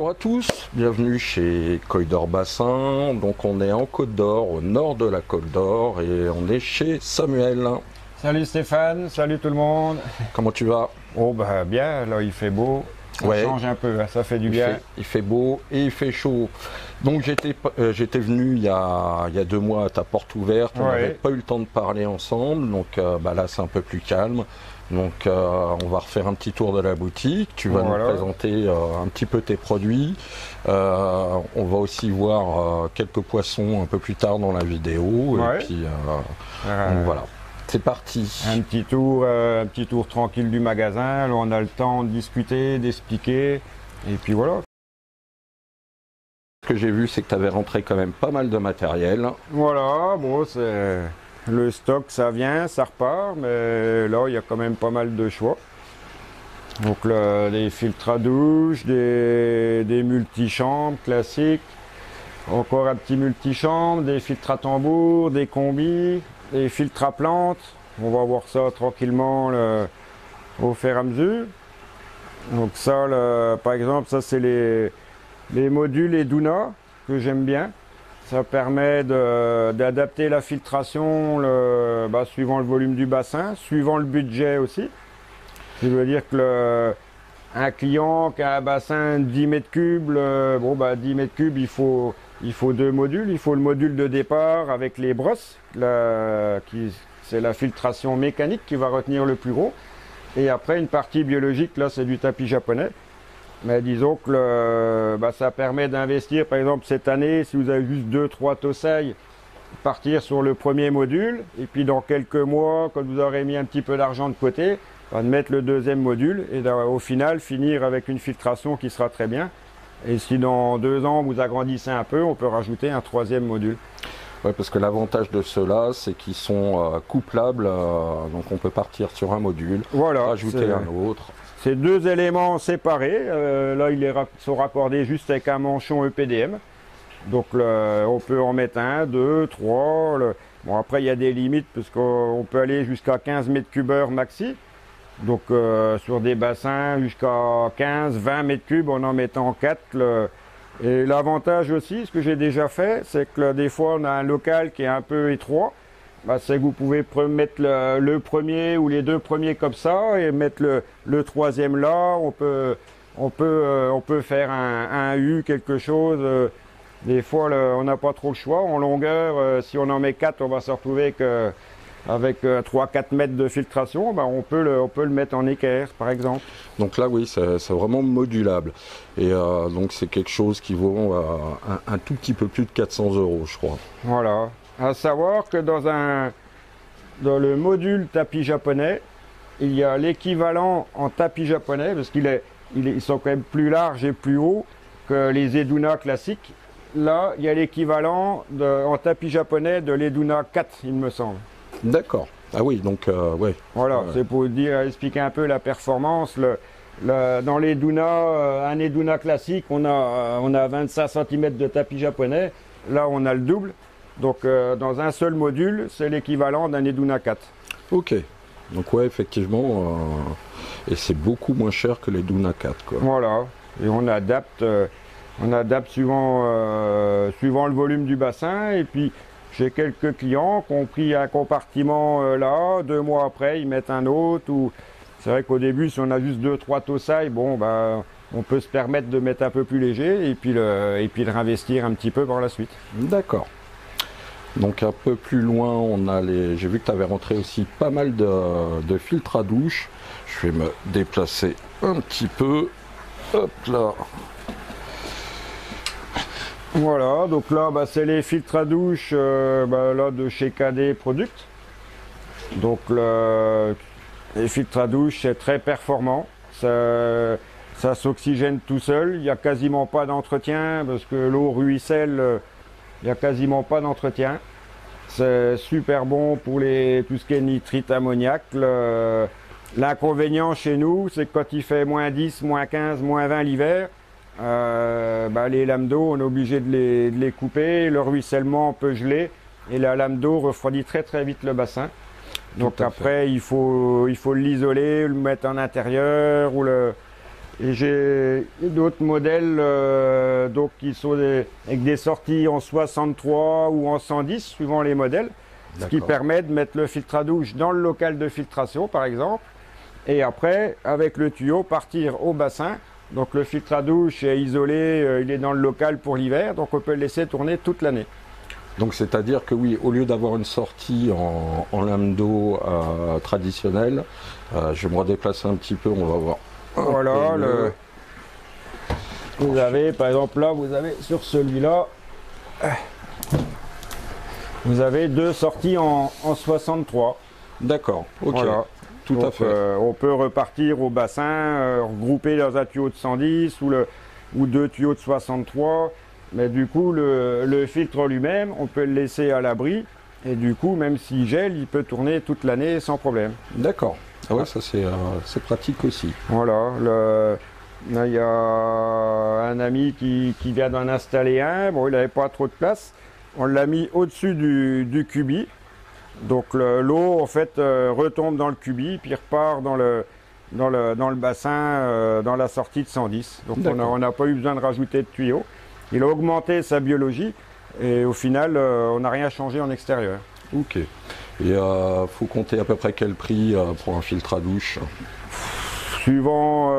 Bonjour à tous, bienvenue chez Coydor Bassin. Donc on est en Côte d'Or, au nord de la Côte d'Or, et on est chez Samuel. Salut Stéphane, salut tout le monde. Comment tu vas? Oh bah bien, là il fait beau, ça change un peu, ça fait du bien. Il fait beau et il fait chaud. Donc j'étais venu il y a 2 mois à ta porte ouverte, on n'avait pas eu le temps de parler ensemble, donc là c'est un peu plus calme. Donc on va refaire un petit tour de la boutique, tu vas nous présenter un petit peu tes produits. On va aussi voir quelques poissons un peu plus tard dans la vidéo. Et puis donc voilà, c'est parti. Un petit tour tranquille du magasin, là on a le temps de discuter, d'expliquer, et puis voilà. Ce que j'ai vu, c'est que tu avais rentré quand même pas mal de matériel. Voilà, bon c'est... Le stock, ça vient, ça repart, mais là, il y a quand même pas mal de choix. Donc là, des filtres à douche, des multichambres classiques, encore un petit multichambre, des filtres à tambour, des combis, des filtres à plantes. On va voir ça tranquillement au fur et à mesure. Donc ça, par exemple, ça c'est les modules Eduna que j'aime bien. Ça permet d'adapter la filtration suivant le volume du bassin, suivant le budget aussi. Ce qui veut dire que un client qui a un bassin de 10 mètres cubes, 10 mètres cubes, il faut 2 modules. Il faut le module de départ avec les brosses, c'est la filtration mécanique qui va retenir le plus gros. Et après une partie biologique, là c'est du tapis japonais. Mais disons que ça permet d'investir, par exemple cette année, si vous avez juste 2-3 Tosai, partir sur le premier module, et puis dans quelques mois, quand vous aurez mis un petit peu d'argent de côté, de mettre le deuxième module, et au final finir avec une filtration qui sera très bien. Et si dans 2 ans vous agrandissez un peu, on peut rajouter un 3e module. Oui, parce que l'avantage de ceux-là, c'est qu'ils sont couplables, donc on peut partir sur un module, rajouter un autre. C'est 2 éléments séparés, là ils sont raccordés juste avec un manchon EPDM. Donc on peut en mettre 1, 2, 3. Bon après il y a des limites parce qu'on peut aller jusqu'à 15 mètres cubes heure maxi. Donc sur des bassins jusqu'à 15, 20 mètres cubes en mettant 4. Et l'avantage aussi, ce que j'ai déjà fait, c'est que des fois on a un local qui est un peu étroit. C'est que vous pouvez mettre le premier ou les 2 premiers comme ça et mettre le 3e là. On peut faire un U, quelque chose. Des fois, on n'a pas trop le choix. En longueur, si on en met 4, on va se retrouver avec 3-4 mètres de filtration. On peut le mettre en équerre, par exemple. Donc là, oui, c'est vraiment modulable. Et donc c'est quelque chose qui vaut un tout petit peu plus de 400 €, je crois. Voilà. À savoir que dans le module tapis japonais, il y a l'équivalent en tapis japonais, parce ils sont quand même plus larges et plus hauts que les Eduna classiques. Là, il y a l'équivalent en tapis japonais de l'Eduna 4, il me semble. D'accord. Ah oui, donc ouais. Voilà, c'est pour expliquer un peu la performance. Dans l'Eduna, un Eduna classique, on a 25 cm de tapis japonais. Là, on a le double. Donc dans un seul module, c'est l'équivalent d'un Eduna 4. Ok, donc ouais, effectivement, et c'est beaucoup moins cher que l'Eduna 4, quoi. Voilà, et on adapte suivant le volume du bassin. Et puis j'ai quelques clients qui ont pris un compartiment là, 2 mois après ils mettent un autre. C'est vrai qu'au début, si on a juste 2-3 Tosai, on peut se permettre de mettre un peu plus léger et puis de réinvestir un petit peu par la suite. D'accord. Donc un peu plus loin, j'ai vu que tu avais rentré aussi pas mal de filtres à douche. Je vais me déplacer un petit peu. Hop là. Voilà, donc là c'est les filtres à douche là, de chez KD Product. Donc les filtres à douche, c'est très performant. Ça s'oxygène tout seul, il n'y a quasiment pas d'entretien parce que l'eau ruisselle. Il n'y a quasiment pas d'entretien. C'est super bon pour tout ce qui est nitrite, ammoniac. L'inconvénient chez nous, c'est que quand il fait moins 10, moins 15, moins 20 l'hiver, les lames d'eau, on est obligé de les couper. Le ruissellement peut geler et la lame d'eau refroidit très très vite le bassin. Donc après, il faut l'isoler, le mettre en intérieur Et j'ai d'autres modèles donc qui sont avec des sorties en 63 ou en 110 suivant les modèles, ce qui permet de mettre le filtre à douche dans le local de filtration par exemple, et après avec le tuyau partir au bassin. Donc le filtre à douche est isolé, il est dans le local pour l'hiver, donc on peut le laisser tourner toute l'année. Donc c'est-à-dire que oui, au lieu d'avoir une sortie en lame d'eau traditionnelle, je vais me redéplacer un petit peu, on va voir. Voilà, vous avez par exemple là, vous avez sur celui-là, vous avez 2 sorties en 63. D'accord, ok, voilà. Tout à fait. On peut repartir au bassin, regrouper dans un tuyau de 110 ou 2 tuyaux de 63. Mais du coup, le filtre lui-même, on peut le laisser à l'abri. Et du coup, même s'il gèle, il peut tourner toute l'année sans problème. D'accord. Ah ouais, ça c'est pratique aussi. Voilà. Là, il y a un ami qui vient d'en installer un. Bon, il n'avait pas trop de place. On l'a mis au-dessus du cubi. Donc l'eau, en fait, retombe dans le cubi, puis repart dans le bassin, dans la sortie de 110. Donc on n'a pas eu besoin de rajouter de tuyaux. Il a augmenté sa biologie et au final, on n'a rien changé en extérieur. Ok. Et faut compter à peu près quel prix pour un filtre à douche? Suivant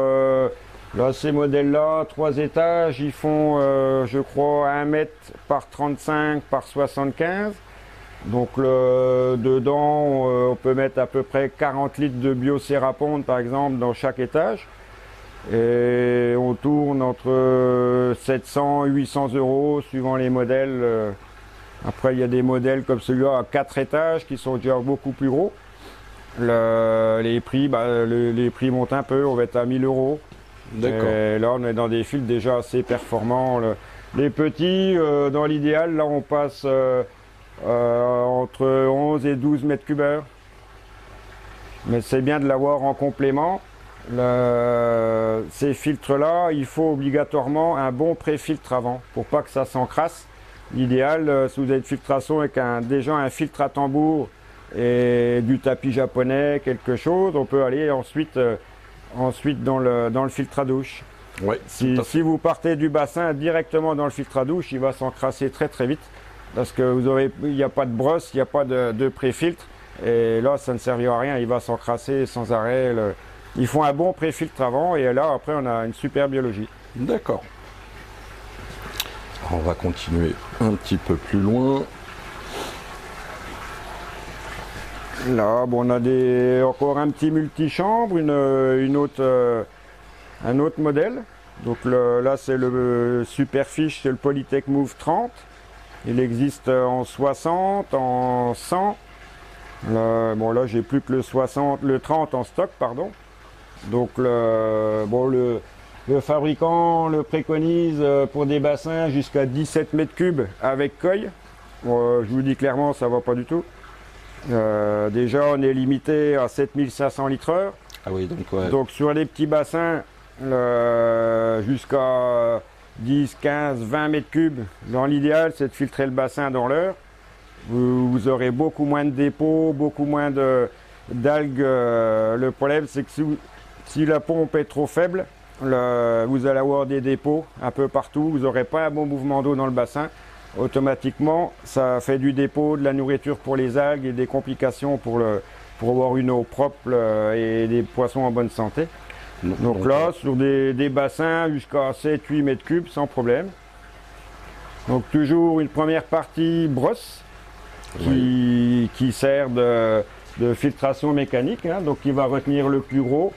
là, ces modèles-là, 3 étages, ils font, je crois, 1 mètre par 35 par 75. Donc dedans, on peut mettre à peu près 40 litres de biocéraponte, par exemple, dans chaque étage. Et on tourne entre 700 et 800 euros suivant les modèles. Après, il y a des modèles comme celui-là à 4 étages qui sont déjà beaucoup plus gros. Les prix montent un peu, on va être à 1000 euros. D'accord. Et là, on est dans des filtres déjà assez performants. Les petits, dans l'idéal, là, on passe entre 11 et 12 mètres cubes heure. Mais c'est bien de l'avoir en complément. Ces filtres-là, il faut obligatoirement un bon pré-filtre avant pour pas que ça s'encrasse. L'idéal, si vous avez de filtration avec déjà un filtre à tambour et du tapis japonais, quelque chose, on peut aller ensuite dans le filtre à douche. Ouais, si vous partez du bassin directement dans le filtre à douche, il va s'encrasser très très vite parce que il n'y a pas de brosse, il n'y a pas de pré-filtre et là ça ne servira à rien, il va s'encrasser sans arrêt. Ils font un bon pré-filtre avant et là après on a une super biologie. D'accord. On va continuer un petit peu plus loin. Là, bon, on a encore un petit multichambre, un autre modèle. Donc là, c'est le Superfiche, c'est le Polytech Move 30. Il existe en 60, en 100. Là, j'ai plus que le 30 en stock, pardon. Donc, le fabricant le préconise pour des bassins jusqu'à 17 mètres cubes avec coille. Je vous dis clairement, ça va pas du tout. Déjà, on est limité à 7500 litres heure. Ah oui, donc ouais. Donc sur les petits bassins, jusqu'à 10, 15, 20 mètres cubes, dans l'idéal, c'est de filtrer le bassin dans l'heure. Vous aurez beaucoup moins de dépôts, beaucoup moins d'algues. Le problème, c'est que si la pompe est trop faible, vous allez avoir des dépôts un peu partout. Vous n'aurez pas un bon mouvement d'eau dans le bassin. Automatiquement, ça fait du dépôt, de la nourriture pour les algues et des complications pour avoir une eau propre et des poissons en bonne santé. Donc là, sur des bassins jusqu'à 7-8 mètres cubes, sans problème. Donc toujours une première partie brosse qui sert de filtration mécanique, hein, donc qui va retenir le plus gros,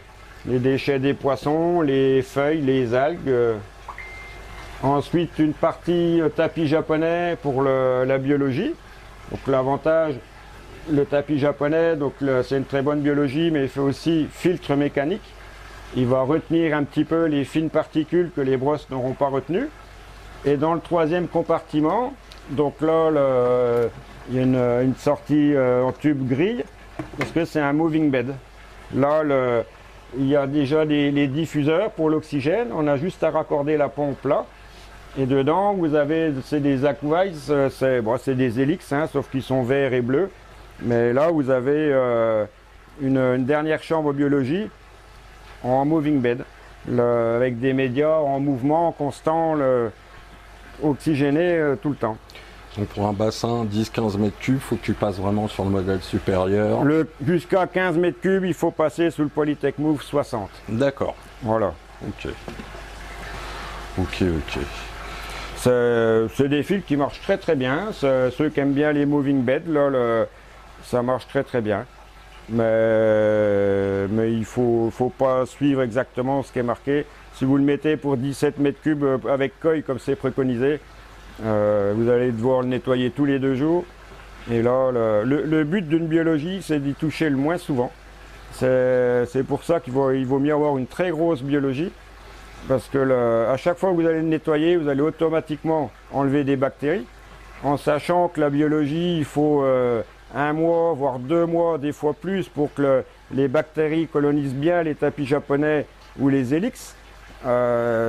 les déchets des poissons, les feuilles, les algues. Ensuite, une partie tapis japonais pour la biologie. Donc l'avantage, le tapis japonais, c'est une très bonne biologie, mais il fait aussi filtre mécanique. Il va retenir un petit peu les fines particules que les brosses n'auront pas retenues. Et dans le troisième compartiment, donc là, il y a une sortie en tube grille, parce que c'est un moving bed. Là, il y a déjà les diffuseurs pour l'oxygène. On a juste à raccorder la pompe là. Et dedans, vous avez, c'est des Aquavice, c'est des Helix, hein, sauf qu'ils sont verts et bleus. Mais là, vous avez une dernière chambre biologie en moving bed. avec des médias en mouvement constant, oxygéné tout le temps. Donc pour un bassin 10-15 mètres cubes, il faut que tu passes vraiment sur le modèle supérieur. Jusqu'à 15 mètres cubes, il faut passer sous le Polytech Move 60. D'accord. Voilà. Ok. Ok. C'est des fils qui marchent très très bien. Ceux qui aiment bien les moving beds, là, ça marche très très bien. Mais il faut pas suivre exactement ce qui est marqué. Si vous le mettez pour 17 mètres cubes avec coille comme c'est préconisé, vous allez devoir le nettoyer tous les 2 jours. Et là, le but d'une biologie, c'est d'y toucher le moins souvent. C'est pour ça qu'il vaut mieux avoir une très grosse biologie. Parce que à chaque fois que vous allez le nettoyer, vous allez automatiquement enlever des bactéries. En sachant que la biologie, il faut 1 mois, voire 2 mois, des fois plus, pour que les bactéries colonisent bien les tapis japonais ou les hélix.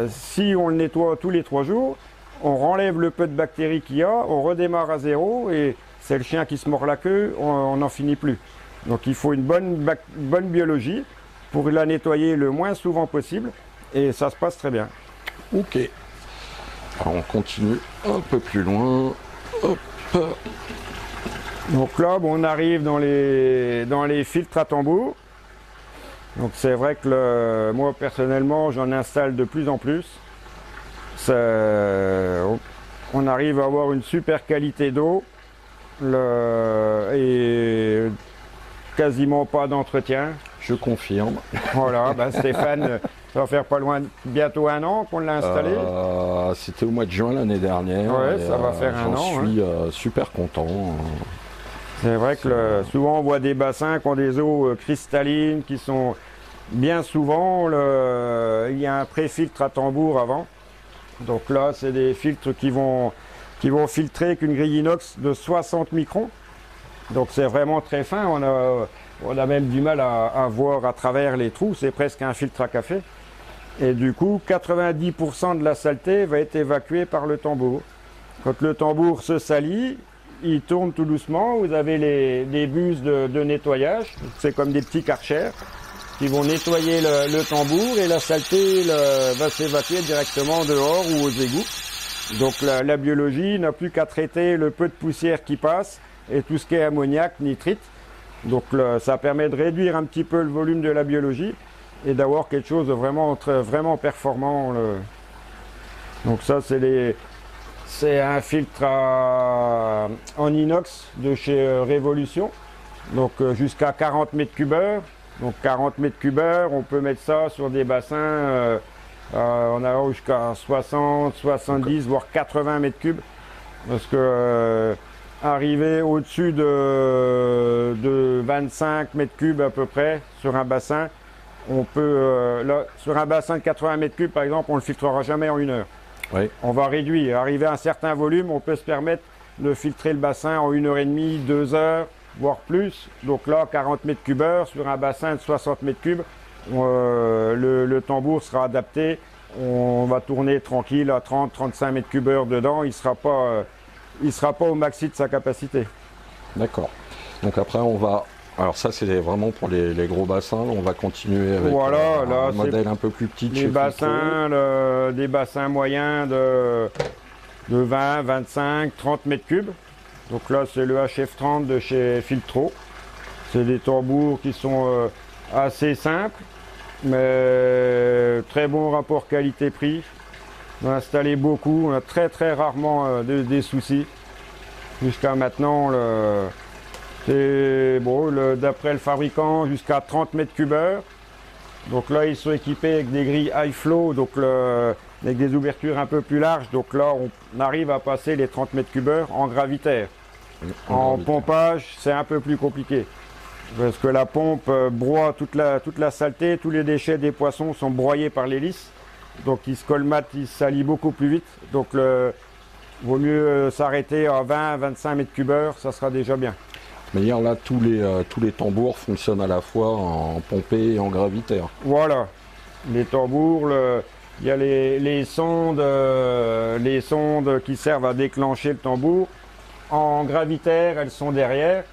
Si on le nettoie tous les 3 jours, on renlève le peu de bactéries qu'il y a, on redémarre à zéro et c'est le chien qui se mord la queue, on n'en finit plus. Donc il faut une bonne biologie pour la nettoyer le moins souvent possible et ça se passe très bien. Ok. Alors on continue un peu plus loin. Hop. Donc là, on arrive dans les filtres à tambour. Donc c'est vrai que moi personnellement, j'en installe de plus en plus. On arrive à avoir une super qualité d'eau et quasiment pas d'entretien. Je confirme. Voilà, Stéphane, ça va faire pas loin, bientôt 1 an qu'on l'a installé. C'était au mois de juin l'année dernière. Ouais, ça va faire 1 an. Je suis super content. C'est vrai que souvent on voit des bassins qui ont des eaux cristallines, qui sont bien souvent, il y a un pré-filtre à tambour avant. Donc là, c'est des filtres qui vont filtrer qu'une grille inox de 60 microns. Donc c'est vraiment très fin, on a même du mal à voir à travers les trous, c'est presque un filtre à café. Et du coup, 90% de la saleté va être évacuée par le tambour. Quand le tambour se salit, il tourne tout doucement, vous avez des buses de nettoyage, c'est comme des petits karchers qui vont nettoyer le tambour et la saleté va s'évacuer directement dehors ou aux égouts. Donc la biologie n'a plus qu'à traiter le peu de poussière qui passe et tout ce qui est ammoniac, nitrite. Donc ça permet de réduire un petit peu le volume de la biologie et d'avoir quelque chose de vraiment performant. Donc ça c'est un filtre en inox de chez Révolution, donc jusqu'à 40 mètres cubeurs. Donc 40 mètres cubeurs, on peut mettre ça sur des bassins, on a jusqu'à 60, 70, voire 80 mètres cubes. Parce que arriver au-dessus de 25 mètres cubes à peu près sur un bassin, on peut, sur un bassin de 80 mètres cubes par exemple, on ne le filtrera jamais en 1 heure. Oui. On va réduire, arriver à un certain volume, on peut se permettre de filtrer le bassin en 1h30, 2 heures, voire plus. Donc là, 40 mètres cubeurs sur un bassin de 60 mètres cubes, le tambour sera adapté. On va tourner tranquille à 30-35 mètres cubeurs dedans. Il sera pas au maxi de sa capacité. D'accord. Donc après, on va... Alors ça, c'est vraiment pour les gros bassins. On va continuer avec un modèle un peu plus petit. Les bassins, des bassins moyens de 20, 25, 30 mètres cubes. Donc là, c'est le HF30 de chez Filtro. C'est des tambours qui sont assez simples, mais très bon rapport qualité-prix. On a installé beaucoup, on a très rarement des soucis. Jusqu'à maintenant, c'est bon, d'après le fabricant, jusqu'à 30 mètres cubeurs. Donc là, ils sont équipés avec des grilles high flow, donc avec des ouvertures un peu plus larges. Donc là, on arrive à passer les 30 mètres cubeurs en gravitaire. En pompage, c'est un peu plus compliqué. Parce que la pompe broie toute la saleté, tous les déchets des poissons sont broyés par l'hélice. Donc ils se colmatent, ils se salissent beaucoup plus vite. Donc vaut mieux s'arrêter à 20-25 mètres cubeurs, ça sera déjà bien. Mais hier là, tous les tambours fonctionnent à la fois en pompé et en gravitaire. Voilà, les tambours, il y a les sondes qui servent à déclencher le tambour. En gravitaire, elles sont derrière.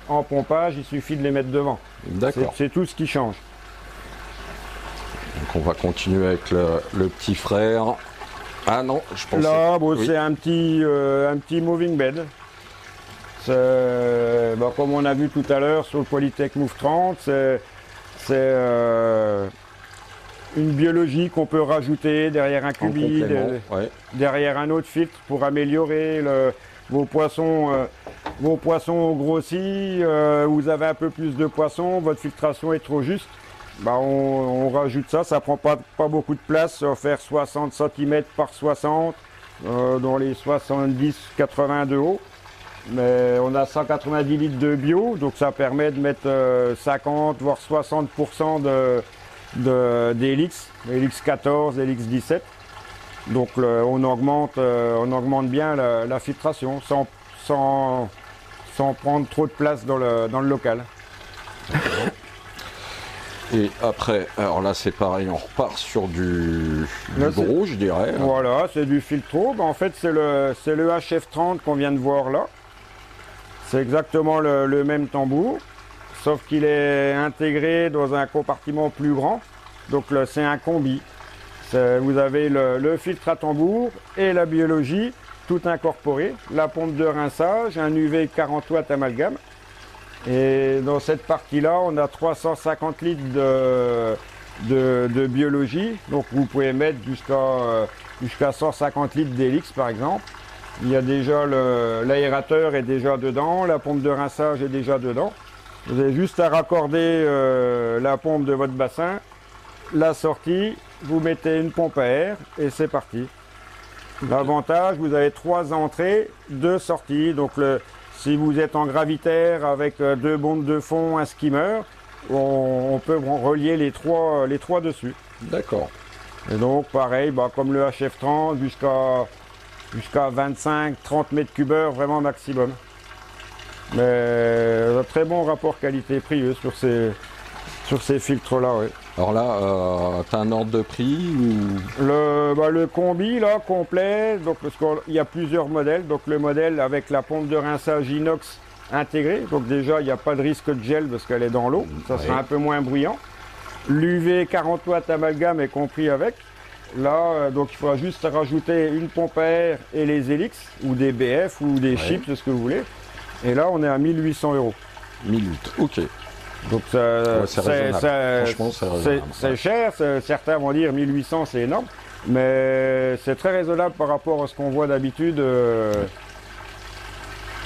En pompage, il suffit de les mettre devant. D'accord. C'est tout ce qui change. Donc on va continuer avec le petit frère. Ah non, je pense. Là, bon, oui. C'est un petit moving bed. Comme on a vu tout à l'heure sur le Polytech Move 30, c'est une biologie qu'on peut rajouter derrière un cubi, derrière un autre filtre pour améliorer vos poissons grossis, vous avez un peu plus de poissons, votre filtration est trop juste. On rajoute ça, ça prend pas beaucoup de place, ça va faire 60 cm par 60, dans les 70-80 de haut. Mais on a 190 litres de bio, donc ça permet de mettre 50 voire 60% d'Helix, Helix 14, Helix 17. Donc on augmente bien la filtration sans prendre trop de place dans le local. Et après, alors là c'est pareil, on repart sur du gros, je dirais. Voilà, c'est du filtro. En fait, c'est le HF30 qu'on vient de voir là. C'est exactement le même tambour, sauf qu'il est intégré dans un compartiment plus grand. Donc c'est un combi. Vous avez le filtre à tambour et la biologie, tout incorporé. La pompe de rinçage, un UV 40 watts amalgame. Et dans cette partie-là, on a 350 litres de biologie. Donc vous pouvez mettre jusqu'à 150 litres d'Helix par exemple. Il y a déjà l'aérateur est déjà dedans, la pompe de rinçage est déjà dedans. Vous avez juste à raccorder la pompe de votre bassin, la sortie, vous mettez une pompe à air et c'est parti. L'avantage, vous avez 3 entrées, 2 sorties. Donc si vous êtes en gravitaire avec 2 bombes de fond, un skimmer, on peut relier les trois dessus. D'accord. Et donc pareil, comme le HF30 jusqu'à 25-30 mètres cubeurs, vraiment maximum. Mais un très bon rapport qualité-prix sur ces filtres-là. Ouais. Alors là, tu as un ordre de prix ou... Le combi là, complet, donc, parce qu'il y a plusieurs modèles. Donc le modèle avec la pompe de rinçage inox intégrée. Donc déjà, il n'y a pas de risque de gel parce qu'elle est dans l'eau. Ça sera un peu moins bruyant. L'UV 40 watts amalgame est compris avec. Là, donc il faudra juste rajouter une pompe à air et les Helix, ou des BF, ou des chips, c'est ce que vous voulez. Et là, on est à 1800 €. 1000 litres, ok. Donc c'est cher, certains vont dire 1800 c'est énorme, mais c'est très raisonnable par rapport à ce qu'on voit d'habitude.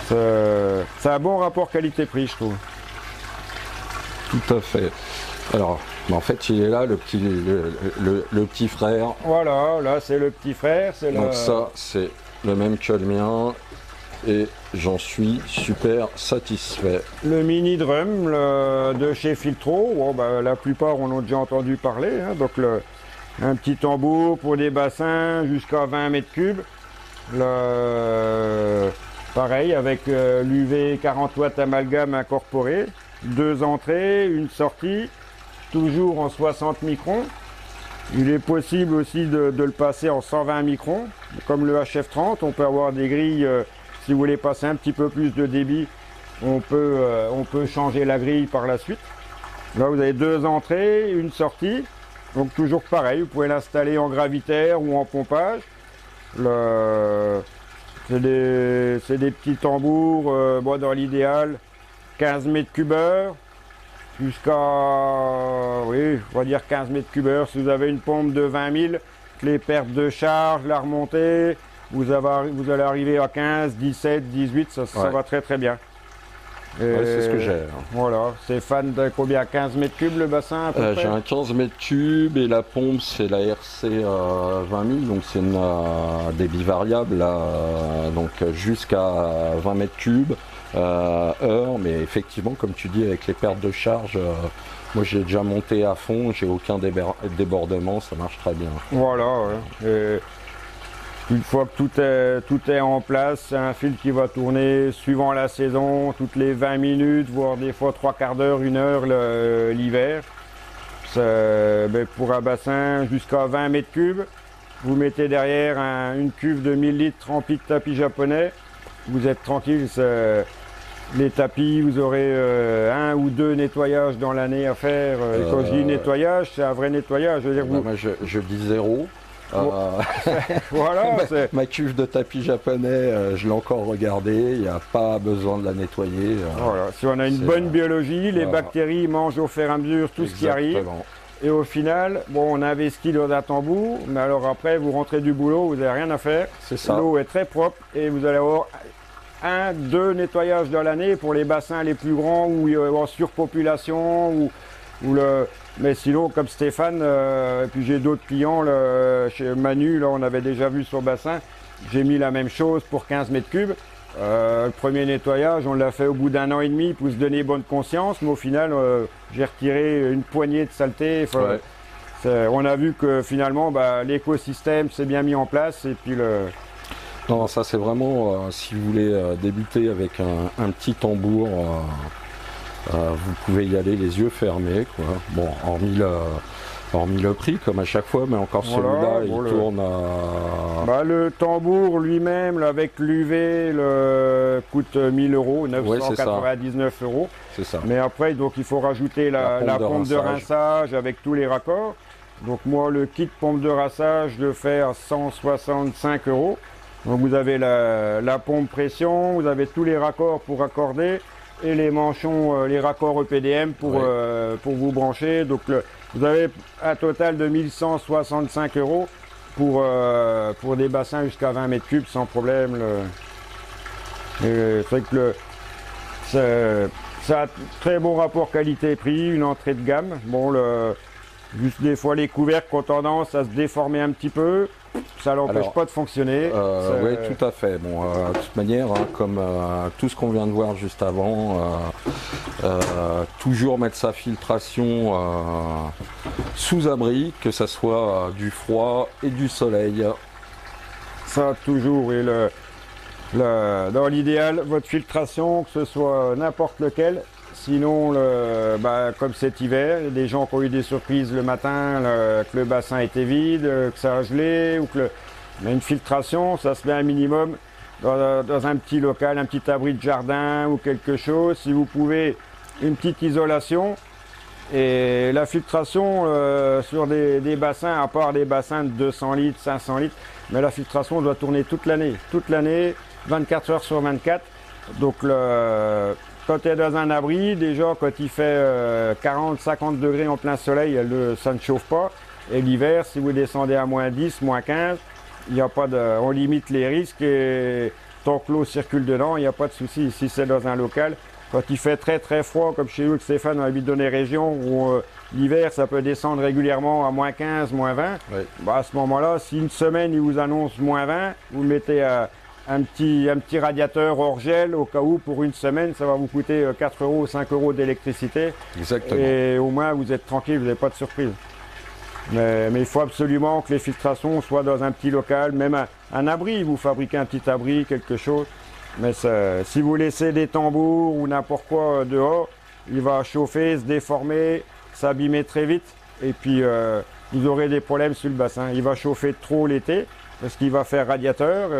C'est un bon rapport qualité-prix, je trouve. Tout à fait. Alors, en fait, il est là, le petit frère. Voilà, là c'est le petit frère. Donc ça, c'est le même que le mien. Et j'en suis super satisfait. Le mini drum de chez Filtro, la plupart on a déjà entendu parler. Hein, donc un petit tambour pour des bassins jusqu'à 20 mètres cubes. Pareil avec l'UV 40 watts amalgame incorporé. 2 entrées, une sortie, toujours en 60 microns. Il est possible aussi de le passer en 120 microns. Comme le HF30, on peut avoir des grilles... Si vous voulez passer un petit peu plus de débit, on peut changer la grille par la suite. Là, vous avez 2 entrées, une sortie. Donc toujours pareil, vous pouvez l'installer en gravitaire ou en pompage. C'est des petits tambours, dans l'idéal, 15 mètres cubeurs, jusqu'à, on va dire 15 mètres cubeurs. Si vous avez une pompe de 20 000, les pertes de charge, la remontée, vous allez arriver à 15, 17, 18, ça va très très bien. C'est ce que j'ai. Voilà, c'est fan de combien? 15 mètres cubes le bassin à peu près? J'ai un 15 mètres cubes et la pompe c'est la RC 20 000, donc c'est une débit variable, donc jusqu'à 20 mètres cubes heure, mais effectivement comme tu dis avec les pertes de charge, moi j'ai déjà monté à fond, j'ai aucun débordement, ça marche très bien. Voilà, ouais. Une fois que tout est en place, c'est un fil qui va tourner suivant la saison, toutes les 20 minutes, voire des fois 3/4 d'heure, 1 heure l'hiver. Pour un bassin jusqu'à 20 mètres cubes, vous mettez derrière une cuve de 1000 litres remplie de tapis japonais, vous êtes tranquille, Les tapis, vous aurez un ou deux nettoyages dans l'année à faire. Et quand je dis nettoyage, c'est un vrai nettoyage. Je veux dire, moi, je dis 0. Voilà, ma cuve de tapis japonais, je l'ai encore regardée, il n'y a pas besoin de la nettoyer. Voilà. Si on a une bonne biologie, les bactéries mangent au fur et à mesure tout ce qui arrive. Et au final, bon, on investit dans un tambour, mais alors après, vous rentrez du boulot, vous n'avez rien à faire. C'est ça. L'eau est très propre et vous allez avoir 2 nettoyages dans l'année pour les bassins les plus grands où il y a en surpopulation mais sinon comme Stéphane et puis j'ai d'autres clients chez Manu, là on avait déjà vu son bassin, j'ai mis la même chose pour 15 mètres cubes. Le premier nettoyage on l'a fait au bout d'1 an et demi pour se donner bonne conscience, mais au final j'ai retiré une poignée de saleté. On a vu que finalement l'écosystème s'est bien mis en place et puis Non, ça c'est vraiment, si vous voulez débuter avec un petit tambour, vous pouvez y aller les yeux fermés, quoi. Bon, hormis le prix, comme à chaque fois, mais encore celui-là, il tourne à... le tambour lui-même, avec l'UV, coûte 1000 €, 999 €. C'est ça. Mais après, donc il faut rajouter la pompe de rinçage avec tous les raccords. Donc moi, le kit pompe de rinçage, je le fais à 165 €. Donc vous avez la pompe pression, vous avez tous les raccords pour raccorder et les manchons, les raccords EPDM pour vous brancher. Donc vous avez un total de 1165 € pour des bassins jusqu'à 20 mètres cubes sans problème. C'est vrai que ça a un très bon rapport qualité-prix, une entrée de gamme. Bon, juste des fois les couvercles ont tendance à se déformer un petit peu. Ça n'empêche pas de fonctionner. Oui, tout à fait. Bon, de toute manière, comme tout ce qu'on vient de voir juste avant, toujours mettre sa filtration sous abri, que ce soit du froid et du soleil. Ça, toujours. Et dans l'idéal, votre filtration, que ce soit n'importe lequel. Sinon, comme cet hiver, il y a des gens qui ont eu des surprises le matin, que le bassin était vide, que ça a gelé, ou mais une filtration, ça se met un minimum dans un petit local, un petit abri de jardin ou quelque chose. Si vous pouvez, une petite isolation. Et la filtration sur des bassins, à part des bassins de 200 litres, 500 litres, mais la filtration doit tourner toute l'année, 24 heures sur 24. Donc quand tu es dans un abri, déjà quand il fait 40-50 degrés en plein soleil, ça ne chauffe pas. Et l'hiver, si vous descendez à moins 10, moins 15, on limite les risques et tant que l'eau circule dedans, il n'y a pas de souci. Si c'est dans un local, quand il fait très très froid, comme chez nous avec Stéphane, on habite dans les régions où l'hiver ça peut descendre régulièrement à moins 15, moins 20, à ce moment-là, si une semaine il vous annonce moins 20, vous mettez un petit radiateur hors gel au cas où pour une semaine ça va vous coûter 4 €, 5 € d'électricité. Exactement. Et au moins vous êtes tranquille, vous n'avez pas de surprise. Mais il faut absolument que les filtrations soient dans un petit local, même un abri, vous fabriquez un petit abri, quelque chose. Mais si vous laissez des tambours ou n'importe quoi dehors, il va chauffer, se déformer, s'abîmer très vite. Et puis vous aurez des problèmes sur le bassin. Il va chauffer trop l'été parce qu'il va faire radiateur.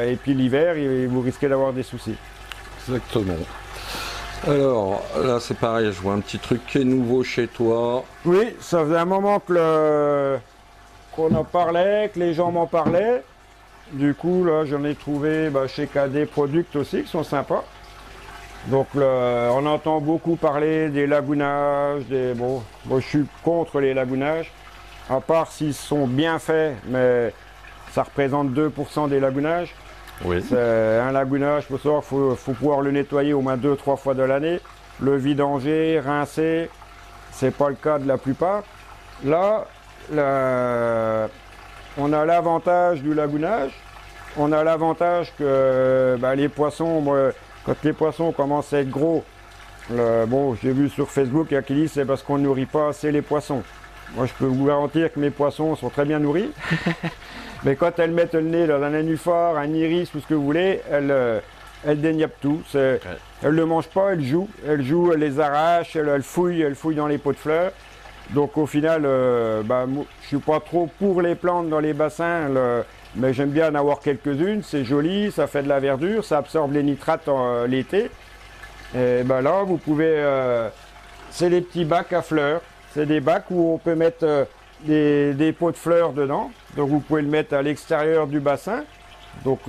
Et puis l'hiver, vous risquez d'avoir des soucis. Exactement. Alors là c'est pareil, je vois un petit truc qui est nouveau chez toi. Oui, ça faisait un moment qu'on en parlait, que les gens m'en parlaient. Du coup là j'en ai trouvé chez KD Product aussi qui sont sympas. Donc on entend beaucoup parler des lagounages, moi je suis contre les lagounages, à part s'ils sont bien faits, mais ça représente 2% des lagounages. Oui. Un lagounage, il faut pouvoir le nettoyer au moins 2-3 fois de l'année, le vidanger, rincer, c'est pas le cas de la plupart. Là, on a l'avantage du lagounage, on a l'avantage que les poissons, quand les poissons commencent à être gros, j'ai vu sur Facebook, il y a qui disent c'est parce qu'on ne nourrit pas assez les poissons. Moi je peux vous garantir que mes poissons sont très bien nourris. Mais quand elles mettent le nez dans un nénuphar, un iris ou ce que vous voulez, elles déniappent tout. Elles ne le mangent pas, elles jouent, elles les arrachent, elles fouillent dans les pots de fleurs. Donc au final, je ne suis pas trop pour les plantes dans les bassins, mais j'aime bien en avoir quelques-unes, c'est joli, ça fait de la verdure, ça absorbe les nitrates l'été. Et ben là, vous pouvez, c'est les petits bacs à fleurs. C'est des bacs où on peut mettre des pots de fleurs dedans. Donc vous pouvez le mettre à l'extérieur du bassin. Donc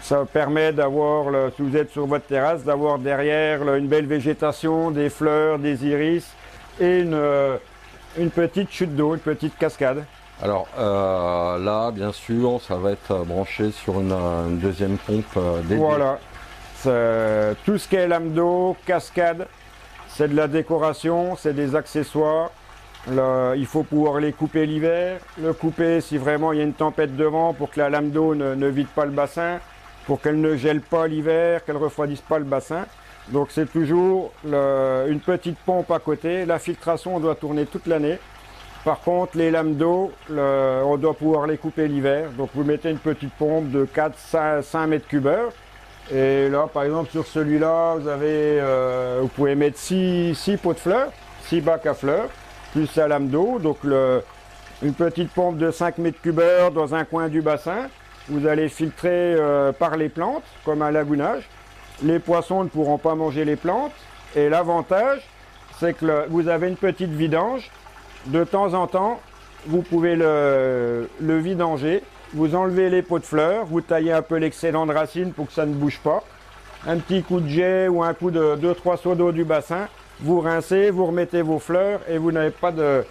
ça permet d'avoir, si vous êtes sur votre terrasse, d'avoir derrière une belle végétation, des fleurs, des iris et une petite chute d'eau, une petite cascade. Alors là, bien sûr, ça va être branché sur une deuxième pompe dédiée. Voilà. Tout ce qui est lame d'eau, cascade, c'est de la décoration, c'est des accessoires. Là, il faut pouvoir les couper l'hiver, le couper si vraiment il y a une tempête de vent pour que la lame d'eau ne vide pas le bassin, pour qu'elle ne gèle pas l'hiver, qu'elle ne refroidisse pas le bassin. Donc c'est toujours une petite pompe à côté. La filtration, on doit tourner toute l'année. Par contre, les lames d'eau, on doit pouvoir les couper l'hiver. Donc vous mettez une petite pompe de 4-5 mètres cubes heure. Et là, par exemple, sur celui-là, vous pouvez mettre 6 pots de fleurs, 6 bacs à fleurs, plus la lame d'eau. Donc une petite pompe de 5 mètres cubes heure dans un coin du bassin. Vous allez filtrer par les plantes, comme un lagounage. Les poissons ne pourront pas manger les plantes. Et l'avantage, c'est que vous avez une petite vidange. De temps en temps, vous pouvez le vidanger. Vous enlevez les pots de fleurs, vous taillez un peu l'excédent de racines pour que ça ne bouge pas. Un petit coup de jet ou un coup de 2-3 seaux d'eau du bassin. Vous rincez, vous remettez vos fleurs et vous n'avez pas de...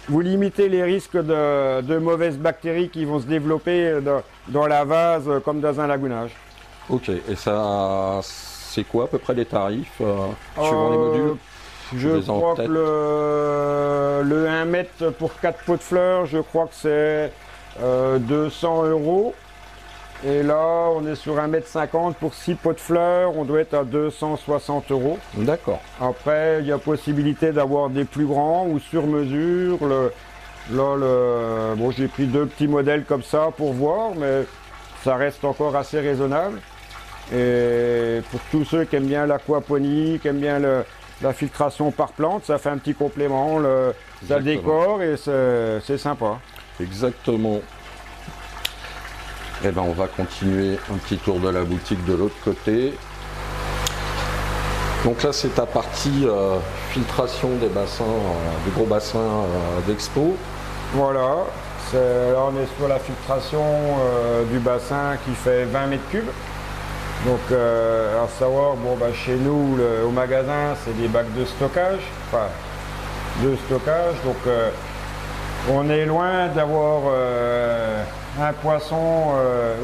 Vous limitez les risques de mauvaises bactéries qui vont se développer dans la vase comme dans un lagounage. Ok, et ça, c'est quoi à peu près les tarifs suivant les modules? Je crois que le 1 mètre pour 4 pots de fleurs, je crois que c'est 200 €. Et là, on est sur 1,50 m pour 6 pots de fleurs, on doit être à 260 €. D'accord. Après, il y a possibilité d'avoir des plus grands ou sur mesure. Bon, j'ai pris 2 petits modèles comme ça pour voir, mais ça reste encore assez raisonnable. Et pour tous ceux qui aiment bien l'aquaponie, qui aiment bien la filtration par plante, ça fait un petit complément, ça décore et c'est sympa. Exactement. Et ben on va continuer un petit tour de la boutique de l'autre côté. Donc là c'est ta partie filtration des bassins, des gros bassins d'expo. Voilà, là on est sur la filtration du bassin qui fait 20 mètres cubes. Donc à savoir, bon, chez nous au magasin c'est des bacs de stockage, donc on est loin d'avoir un poisson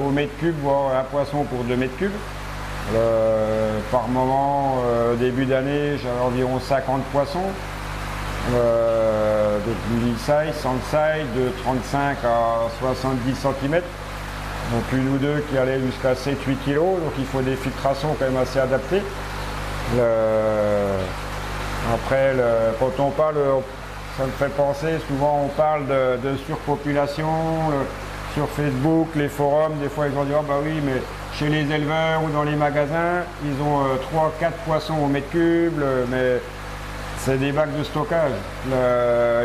au mètre cube, voire un poisson pour 2 mètres cubes. Par moment, début d'année, j'avais environ 50 poissons, de mid-size, sans-size, de 35 à 70 cm. Donc une ou deux qui allaient jusqu'à 7-8 kg, donc il faut des filtrations quand même assez adaptées. Après, quand on parle, ça me fait penser, souvent on parle de surpopulation, sur Facebook, les forums, des fois ils vont dire ah bah oui, mais chez les éleveurs ou dans les magasins, ils ont 3-4 poissons au mètre cube, mais c'est des bacs de stockage.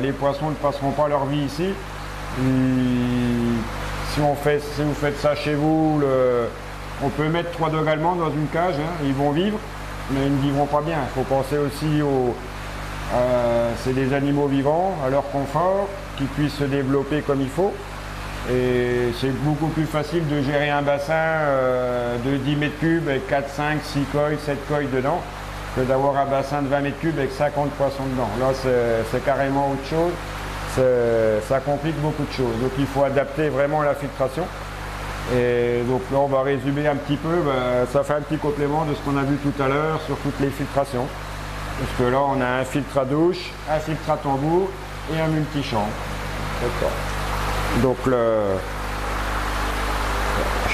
Les poissons ne passeront pas leur vie ici. Si vous faites ça chez vous, on peut mettre 3 dogues allemands dans une cage, hein, ils vont vivre, mais ils ne vivront pas bien. Il faut penser aussi c'est des animaux vivants, à leur confort, qui puissent se développer comme il faut. Et c'est beaucoup plus facile de gérer un bassin de 10 mètres cubes avec 4, 5, 6 coils, 7 coils dedans, que d'avoir un bassin de 20 mètres cubes avec 50 poissons dedans. Là, c'est carrément autre chose. Ça complique beaucoup de choses. Donc il faut adapter vraiment la filtration. Et donc là, on va résumer un petit peu. Ça fait un petit complément de ce qu'on a vu tout à l'heure sur toutes les filtrations. Parce que là, on a un filtre à douche, un filtre à tambour et un multichambre. D'accord. Donc je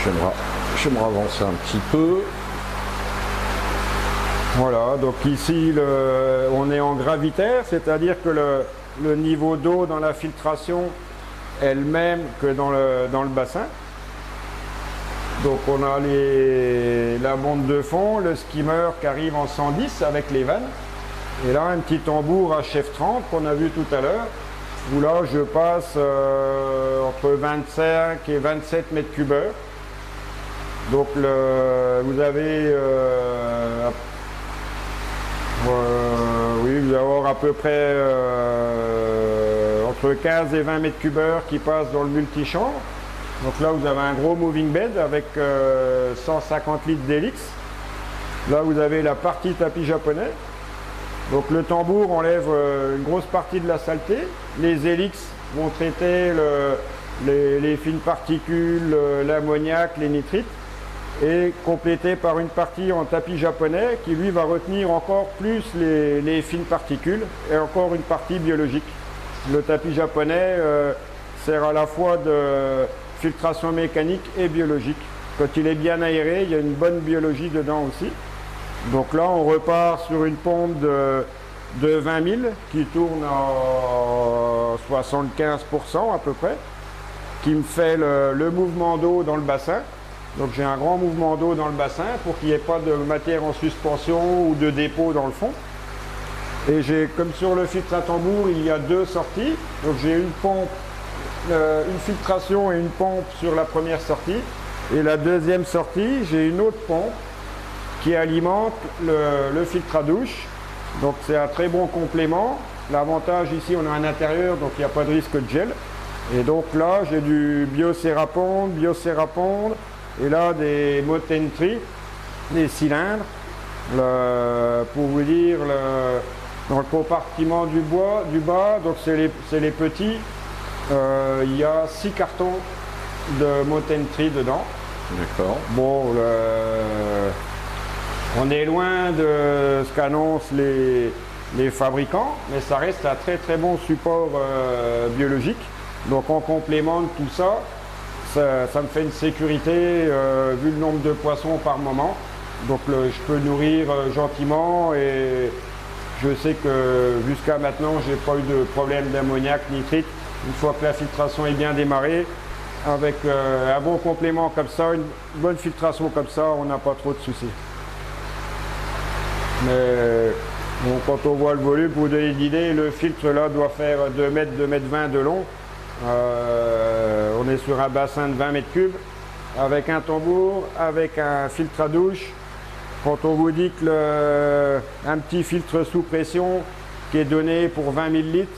vais me avancer un petit peu. Voilà, donc ici on est en gravitaire, c'est-à-dire que le niveau d'eau dans la filtration est le même que dans le bassin. Donc on a la bombe de fond, le skimmer qui arrive en 110 avec les vannes. Et là un petit tambour à chef 30 qu'on a vu tout à l'heure. Où là je passe entre 25 et 27 mètres cubes heure. Donc vous avez Oui, vous allez avoir à peu près entre 15 et 20 mètres cubeurs qui passent dans le multichamp. Donc là, vous avez un gros moving bed avec 150 litres d'hélice. Là, vous avez la partie tapis japonais. Donc le tambour enlève une grosse partie de la saleté. Les hélices vont traiter les fines particules, l'ammoniac, les nitrites, et complété par une partie en tapis japonais qui lui va retenir encore plus les fines particules et encore une partie biologique. Le tapis japonais sert à la fois de filtration mécanique et biologique. Quand il est bien aéré, il y a une bonne biologie dedans aussi. Donc là, on repart sur une pompe de 20 000 qui tourne à 75% à peu près, qui me fait le mouvement d'eau dans le bassin. Donc j'ai un grand mouvement d'eau dans le bassin pour qu'il n'y ait pas de matière en suspension ou de dépôt dans le fond. Et j'ai, comme sur le filtre à tambour, il y a deux sorties. Donc j'ai une pompe, une filtration et une pompe sur la première sortie. Et la deuxième sortie, j'ai une autre pompe qui alimente le filtre à douche. Donc c'est un très bon complément. L'avantage ici, on a un intérieur, donc il n'y a pas de risque de gel. Et donc là, j'ai du biocérapondre, et là des Motentry, des cylindres. Pour vous dire, dans le compartiment du bas, donc c'est les petits, il y a 6 cartons de Motentry dedans. D'accord. Bon, on est loin de ce qu'annoncent les fabricants, mais ça reste un très très bon support biologique. Donc en complément de tout ça, ça me fait une sécurité vu le nombre de poissons par moment. Donc je peux nourrir gentiment, et je sais que jusqu'à maintenant j'ai pas eu de problème d'ammoniac, nitrite. Une fois que la filtration est bien démarrée, avec un bon complément comme ça, une bonne filtration comme ça, on n'a pas trop de soucis. Mais bon, quand on voit le volume, pour vous donner une idée, le filtre là doit faire 2 mètres, 2 mètres 20 de long. On est sur un bassin de 20 mètres cubes, avec un tambour, avec un filtre à douche. Quand on vous dit que un petit filtre sous pression qui est donné pour 20 000 litres,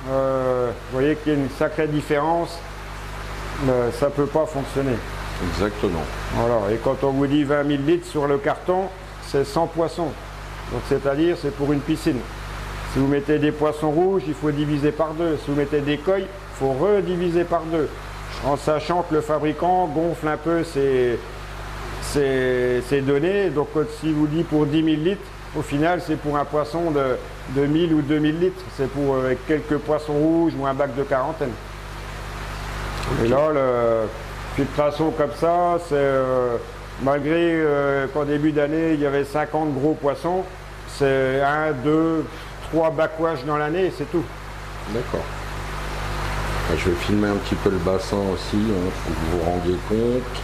vous voyez qu'il y a une sacrée différence, ça ne peut pas fonctionner. Exactement. Voilà. Et quand on vous dit 20 000 litres sur le carton, c'est 100 poissons. Donc c'est-à-dire c'est pour une piscine. Si vous mettez des poissons rouges, il faut diviser par 2. Si vous mettez des coilles, il faut rediviser par 2. En sachant que le fabricant gonfle un peu ses données. Donc si vous dit pour 10 000 litres, au final c'est pour un poisson de 1000 ou 2000 litres. C'est pour quelques poissons rouges ou un bac de quarantaine. Okay. Et là, la filtration comme ça, c'est malgré qu'en début d'année il y avait 50 gros poissons, c'est 1, 2, 3 backwash dans l'année, c'est tout. D'accord. Je vais filmer un petit peu le bassin aussi, hein, pour que vous vous rendiez compte.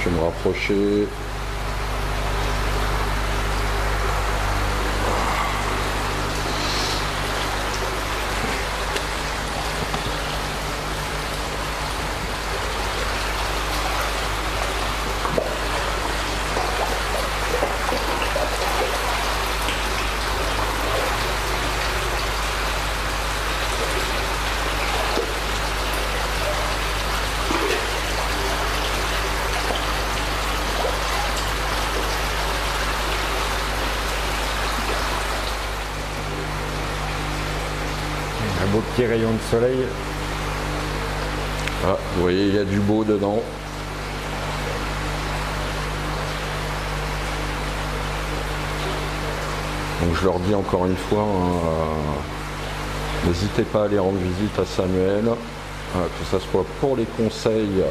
Je vais me rapprocher. Un beau petit rayon de soleil. Ah, vous voyez, il y a du beau dedans. Donc je leur dis encore une fois, n'hésitez pas à aller rendre visite à Samuel, que ce soit pour les conseils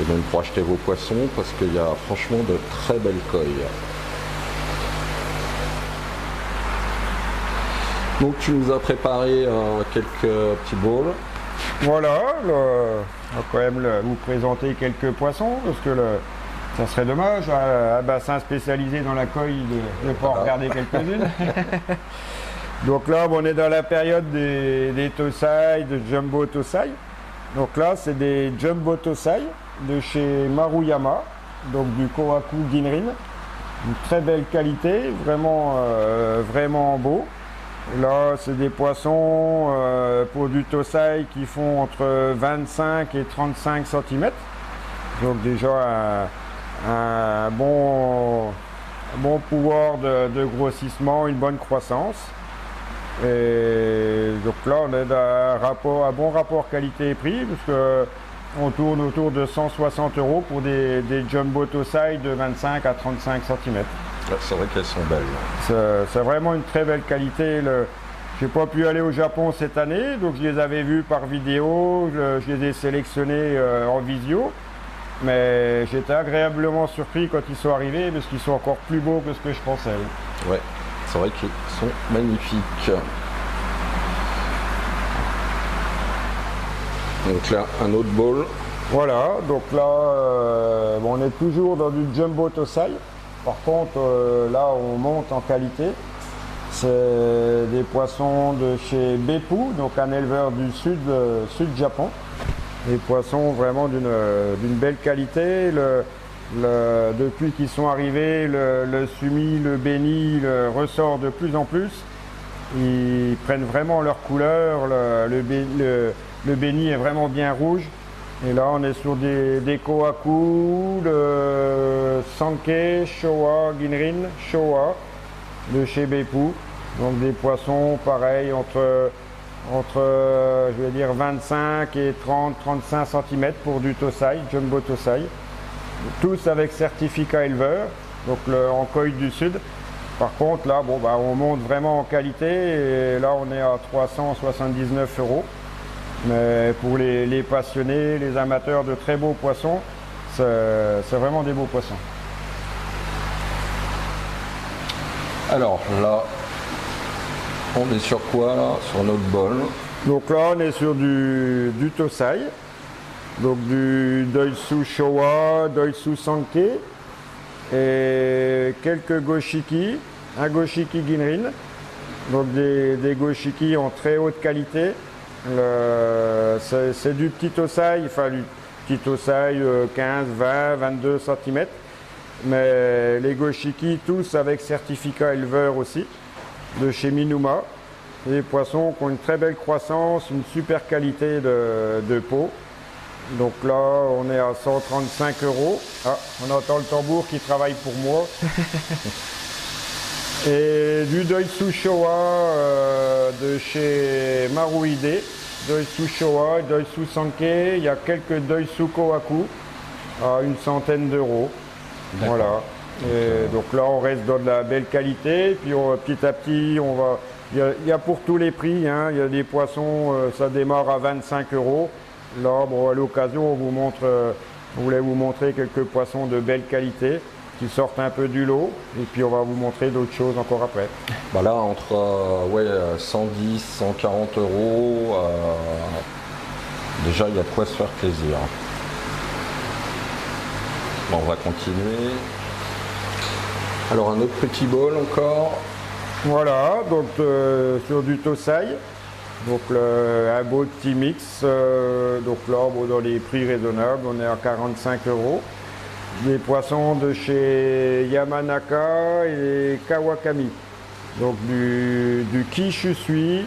et même pour acheter vos poissons, parce qu'il y a franchement de très belles coilles. Donc tu nous as préparé quelques petits bowls. Voilà, on va quand même vous présenter quelques poissons, parce que ça serait dommage, un bassin spécialisé dans la coille, de ne pas en regarder quelques-unes. Donc là, on est dans la période des Tosai, de Jumbo Tosai. Donc là, c'est des Jumbo Tosai de chez Maruyama, donc du Kohaku Ginrin. une très belle qualité, vraiment, vraiment beau. Là, c'est des poissons pour du Tōsai qui font entre 25 et 35 cm. Donc déjà un bon pouvoir de grossissement, une bonne croissance. Et donc là, on est un bon rapport qualité-prix, parce que on tourne autour de 160 € pour des jumbo Tōsai de 25 à 35 cm. C'est vrai qu'elles sont belles. C'est vraiment une très belle qualité. Je n'ai pas pu aller au Japon cette année, donc je les avais vus par vidéo, je les ai sélectionnés en visio. Mais j'étais agréablement surpris quand ils sont arrivés, parce qu'ils sont encore plus beaux que ce que je pensais. Ouais, c'est vrai qu'ils sont magnifiques. Donc là, un autre bowl. Voilà, donc là, on est toujours dans du jumbo Tōsai. Par contre, là, on monte en qualité. C'est des poissons de chez Beppu, donc un éleveur du sud Japon. Des poissons vraiment d'une belle qualité. Depuis qu'ils sont arrivés, le sumi, le béni ressort de plus en plus. Ils prennent vraiment leur couleur. Le béni est vraiment bien rouge. Et là, on est sur des Kohaku, le Sankei, Showa, Ginrin, Showa, de chez Beppu. Donc des poissons pareils entre je vais dire 25 et 30-35 cm pour du Tōsai, jumbo Tōsai. Tous avec certificat éleveur, donc en Corée du Sud. Par contre, là, on monte vraiment en qualité, et là, on est à 379 €. Mais pour les passionnés, les amateurs de très beaux poissons, c'est vraiment des beaux poissons. Alors là, on est sur quoi là? Sur notre bol. Donc là, on est sur du Tōsai, donc du Doitsu Showa, Doitsu Sankei, et quelques Goshiki, un Goshiki Ginrin, donc des Goshiki en très haute qualité. C'est du petit Tōsai, enfin du petit Tōsai 15, 20, 22 cm. Mais les Goshiki, tous avec certificat éleveur aussi, de chez Minuma. Des poissons qui ont une très belle croissance, une super qualité de peau. Donc là, on est à 135 €. Ah, on entend le tambour qui travaille pour moi. Et du Doitsu Showa de chez Maruide, Doitsu Showa, Doitsu Sankei, il y a quelques Doitsu Kohaku à une centaine d'euros. Voilà. Et donc là, on reste dans de la belle qualité, puis petit à petit, il y a pour tous les prix, hein. Il y a des poissons, ça démarre à 25 €. Là, à l'occasion, on voulait vous montrer quelques poissons de belle qualité qui sortent un peu du lot, et puis on va vous montrer d'autres choses encore après. Là, entre 110, 140 €, déjà il y a de quoi se faire plaisir. On va continuer. Alors un autre petit bol encore. Voilà, donc sur du Tōsai, donc un beau petit mix. Donc là, dans les prix raisonnables, on est à 45 €. Des poissons de chez Yamanaka et Kawakami. Donc du Kishusui,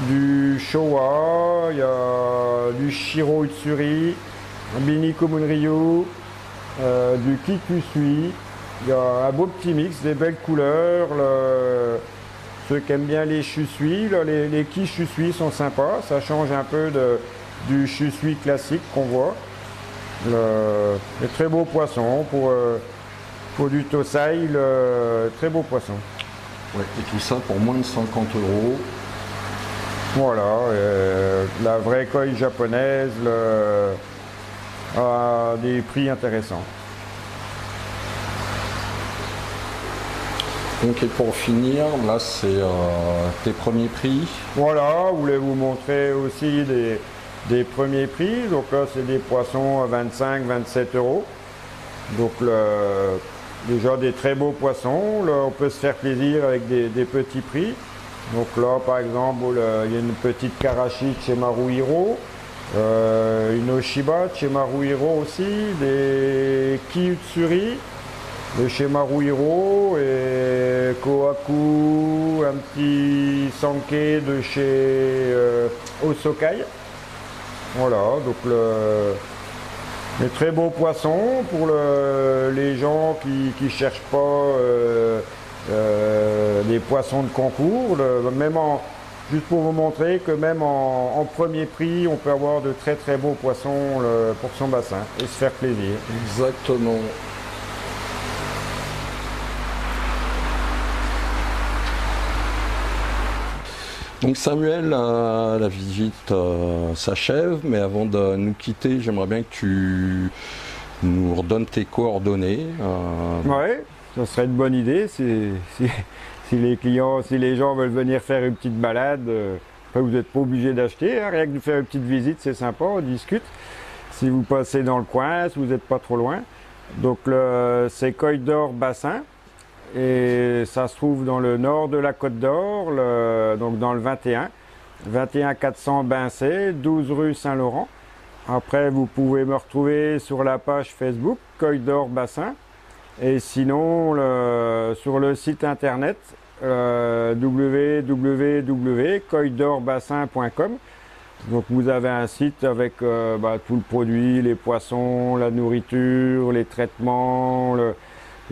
du Showa, il y a du Shiro Utsuri, Bini Komunryu, du Kikusui. Il y a un beau petit mix, des belles couleurs. Ceux qui aiment bien les chusui, les Kishusui sont sympas. Ça change un peu du chusui classique qu'on voit. Des très beaux poissons pour du Tōsai, très beaux poissons. Ouais, et tout ça pour moins de 50 €. Voilà, la vraie koi japonaise a des prix intéressants. Donc et pour finir, là c'est tes premiers prix. Voilà, je voulais vous montrer aussi des premiers prix. Donc là c'est des poissons à 25-27 €. Donc déjà des très beaux poissons. Là on peut se faire plaisir avec des petits prix. Donc là par exemple il y a une petite karashi chez Maruhiro, une Oshiba chez Maruhiro aussi, des Ki Utsuri, de chez Maruhiro et Kohaku, un petit Sankei de chez Osokai. Voilà, donc des très beaux poissons pour les gens qui ne cherchent pas des poissons de concours. Juste pour vous montrer que même en premier prix, on peut avoir de très très beaux poissons pour son bassin et se faire plaisir. Exactement. Donc Samuel, la visite s'achève, mais avant de nous quitter, j'aimerais bien que tu nous redonnes tes coordonnées. Oui, ça serait une bonne idée si les gens veulent venir faire une petite balade. Après, vous n'êtes pas obligé d'acheter, hein, rien que de faire une petite visite, c'est sympa, on discute. Si vous passez dans le coin, si vous n'êtes pas trop loin. Donc c'est Coy d'Or Bassin. Et ça se trouve dans le nord de la Côte d'Or, donc dans le 21 400 Bincé, 12 rue Saint-Laurent. Après, vous pouvez me retrouver sur la page Facebook Coy d'Or Bassin et sinon sur le site internet www.coydorbassin.com. Donc vous avez un site avec tout le produit, les poissons, la nourriture, les traitements,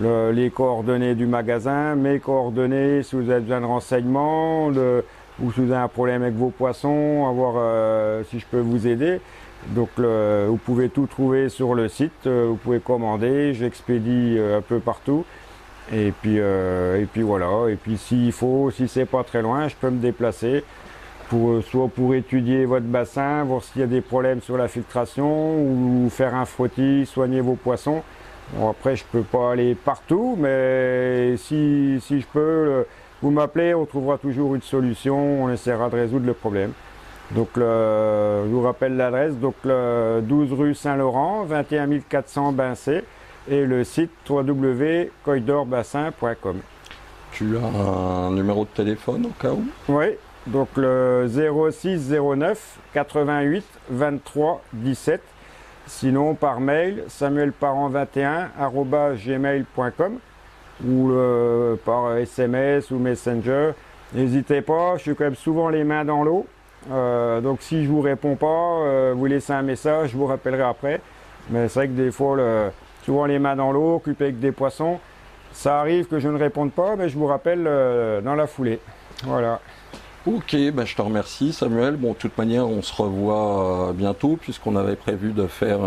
les coordonnées du magasin, mes coordonnées si vous avez besoin de renseignements ou si vous avez un problème avec vos poissons, si je peux vous aider. Donc vous pouvez tout trouver sur le site, vous pouvez commander, j'expédie un peu partout. Et puis voilà, et puis si c'est pas très loin, je peux me déplacer soit pour étudier votre bassin, voir s'il y a des problèmes sur la filtration ou faire un frottis, soigner vos poissons. Bon, après, je peux pas aller partout, mais si je peux, vous m'appelez, on trouvera toujours une solution, on essaiera de résoudre le problème. Donc, je vous rappelle l'adresse, donc 12 rue Saint-Laurent, 21 400 Bincé, et le site www.coydorbassin.com. Tu as un numéro de téléphone au cas où? Oui, donc le 06 09 88 23 17. Sinon, par mail, samuelparent21@gmail.com ou par SMS ou Messenger. N'hésitez pas, je suis quand même souvent les mains dans l'eau. Donc si je vous réponds pas, vous laissez un message, je vous rappellerai après. Mais c'est vrai que des fois, souvent les mains dans l'eau, occupé avec des poissons, ça arrive que je ne réponde pas, mais je vous rappelle dans la foulée. Voilà. Ok, je te remercie Samuel. Bon, de toute manière, on se revoit bientôt puisqu'on avait prévu de faire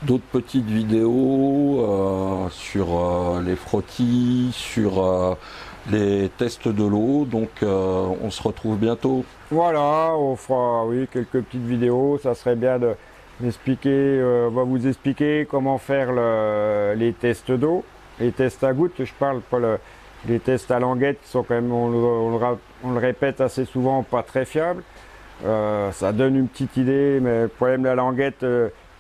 d'autres petites vidéos sur les frottis, sur les tests de l'eau. Donc, on se retrouve bientôt. Voilà, on fera quelques petites vidéos. Ça serait bien d'expliquer, on va vous expliquer comment faire les tests d'eau, les tests à gouttes. Je parle pas les tests à languette qui sont quand même, on le répète assez souvent, pas très fiables. Ça donne une petite idée, mais le problème de la languette,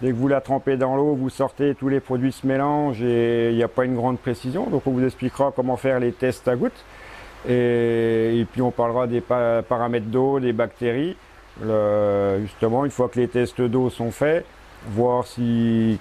dès que vous la trempez dans l'eau, vous sortez, tous les produits se mélangent et il n'y a pas une grande précision. Donc on vous expliquera comment faire les tests à gouttes. Et puis on parlera des paramètres d'eau, des bactéries. Justement, une fois que les tests d'eau sont faits, voir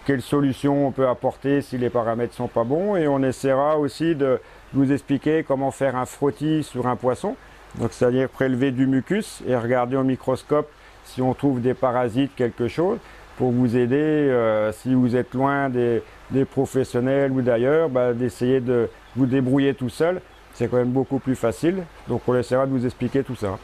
quelle solution on peut apporter si les paramètres sont pas bons. Et on essaiera aussi de vous expliquer comment faire un frottis sur un poisson. Donc c'est-à-dire prélever du mucus et regarder au microscope si on trouve des parasites, quelque chose, pour vous aider, si vous êtes loin des professionnels ou d'ailleurs, d'essayer de vous débrouiller tout seul. C'est quand même beaucoup plus facile. Donc on essaiera de vous expliquer tout ça.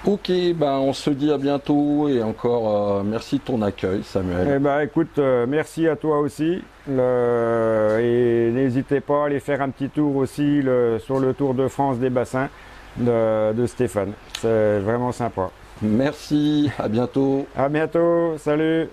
Ok, on se dit à bientôt et encore merci de ton accueil Samuel. Écoute, merci à toi aussi et n'hésitez pas à aller faire un petit tour aussi sur le Tour de France des bassins de Stéphane. C'est vraiment sympa. Merci, à bientôt. À bientôt, salut.